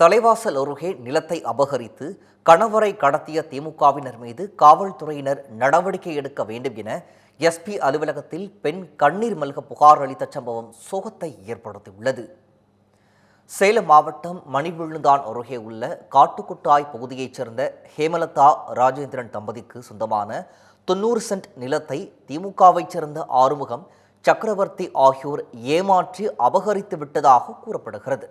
தலைவாசல் அருகே நிலத்தை அபகரித்து கணவரை கடத்திய திமுகவினர் மீது காவல்துறையினர் நடவடிக்கை எடுக்க வேண்டும் என எஸ்பி அலுவலகத்தில் பெண் கண்ணீர் மல்க புகார் அளித்த சம்பவம் சோகத்தை ஏற்படுத்தியுள்ளது. சேலம் மாவட்டம் மணிவிழுந்தான் அருகே உள்ள காட்டுக்குட்டாய் பகுதியைச் சேர்ந்த ஹேமலதா ராஜேந்திரன் தம்பதிக்கு சொந்தமான 90 சென்ட் நிலத்தை திமுகவைச் சேர்ந்த ஆறுமுகம், சக்கரவர்த்தி ஆகியோர் ஏமாற்றி அபகரித்து விட்டதாக கூறப்படுகிறது.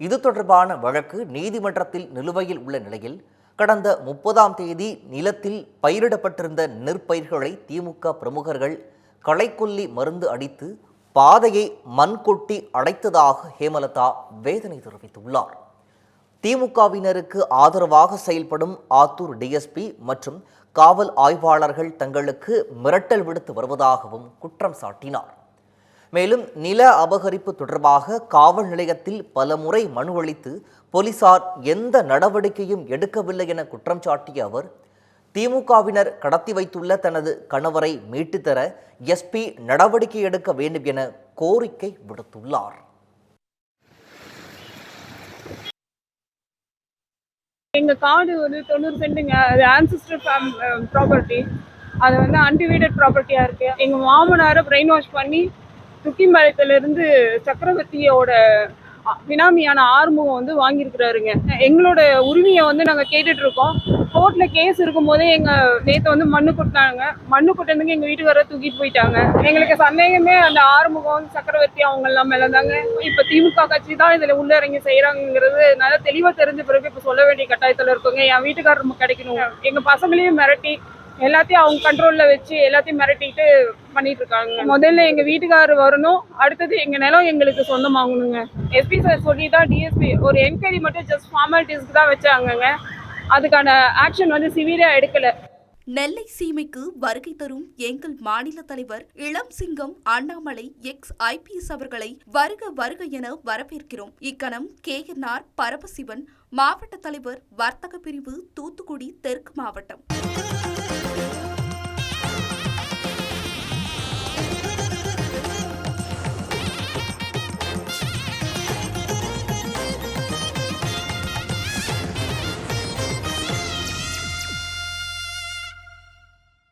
இது தொடர்பான வழக்கு நீதிமன்றத்தில் நிலுவையில் உள்ள நிலையில் கடந்த 30ஆம் தேதி நிலத்தில் பயிரிடப்பட்டிருந்த நெற்பயிர்களை திமுக பிரமுகர்கள் களைக்கொல்லி மருந்து அடித்து பாதையை மண் கொட்டி அடைத்ததாக ஹேமலதா வேதனை தெரிவித்துள்ளார். திமுகவினருக்கு ஆதரவாக செயல்படும் ஆத்தூர் டிஎஸ்பி மற்றும் காவல் ஆய்வாளர்கள் தங்களுக்கு மிரட்டல் விடுத்து வருவதாகவும் குற்றம் சாட்டினார். மேலும் நில அபகரிப்பு தொடர்பாக காவல் நிலையத்தில் பலமுறை மனு அளித்து போலீசார் எந்த நடவடிக்கையும் எடுக்கவில்லை என குற்றம் சாட்டிய அவர், திமுகவினர் கடத்தி வைத்துள்ள தனது கணவரை மீட்டு தர எஸ்பி நடவடிக்கை எடுக்க வேண்டும் என கோரிக்கை விடுத்துள்ளார். எங்க காடு வந்து 90 சென்ட்டுங்க. அது ஆன்சிஸ்டர் ப்ராப்பர்ட்டி. அது வந்து அன்டிவைடட் ப்ராப்பர்ட்டியா இருக்கு. எங்க மாமனாரை பிரெயின் வாஷ் பண்ணி துக்கிம்பாளையத்திலிருந்து சக்கரவர்த்தியோட பினாமியான ஆறுமுகம் வந்து வாங்கியிருக்கிறாருங்க. எங்களோட உரிமையை வந்து நாங்கள் கேட்டுட்டு இருக்கோம். கோர்ட்ல கேஸ் இருக்கும் போதே நேற்று வந்து மண்ணு கொட்டினாங்க. மண்ணு கொட்டினதுக்கு எங்கள் வீட்டுக்கார தூக்கிட்டு போயிட்டாங்க. எங்களுக்கு சந்தேகமே அந்த ஆறுமுகம், சக்கரவர்த்தி அவங்க எல்லாம் மேலே தாங்க. இப்போ திமுக கட்சி தான் இதில் உள்ள இறங்கி செய்கிறாங்கிறது நல்லா தெளிவாக தெரிஞ்ச பிறகு இப்போ சொல்ல வேண்டிய கட்டாயத்தில் இருக்கோங்க. என் வீட்டுக்காரர் கிடைக்கணும். எங்கள் பசங்களையும் மிரட்டி எல்லாத்தையும் அவங்க கண்ட்ரோல்ல வச்சு எல்லாத்தையும் மிரட்டிட்டு பண்ணிட்டு இருக்காங்க. முதல்ல எங்க வீட்டுக்காரர் வரணும், அடுத்தது எங்க நிலம் எங்களுக்கு சொந்தமாகணுங்க. எஸ்பி சார் சொல்லி தான் டிஎஸ்பி ஒரு என்கொயரி மட்டும் ஜஸ்ட் ஃபார்மாலிட்டிஸ்க்கு தான் வச்சாங்க. அதுக்கான ஆக்ஷன் வந்து சிவியரா எடுக்கல. நெல்லை சீமைக்கு வருகை தரும் எங்கள் மாநில தலைவர் இளம் சிங்கம் அண்ணாமலை IPS அவர்களை வருக வருக என வரவேற்கிறோம். இக்கணம் KNR பரமசிவன், மாவட்ட தலைவர் வர்த்தக பிரிவு, தூத்துக்குடி தெற்கு மாவட்டம்.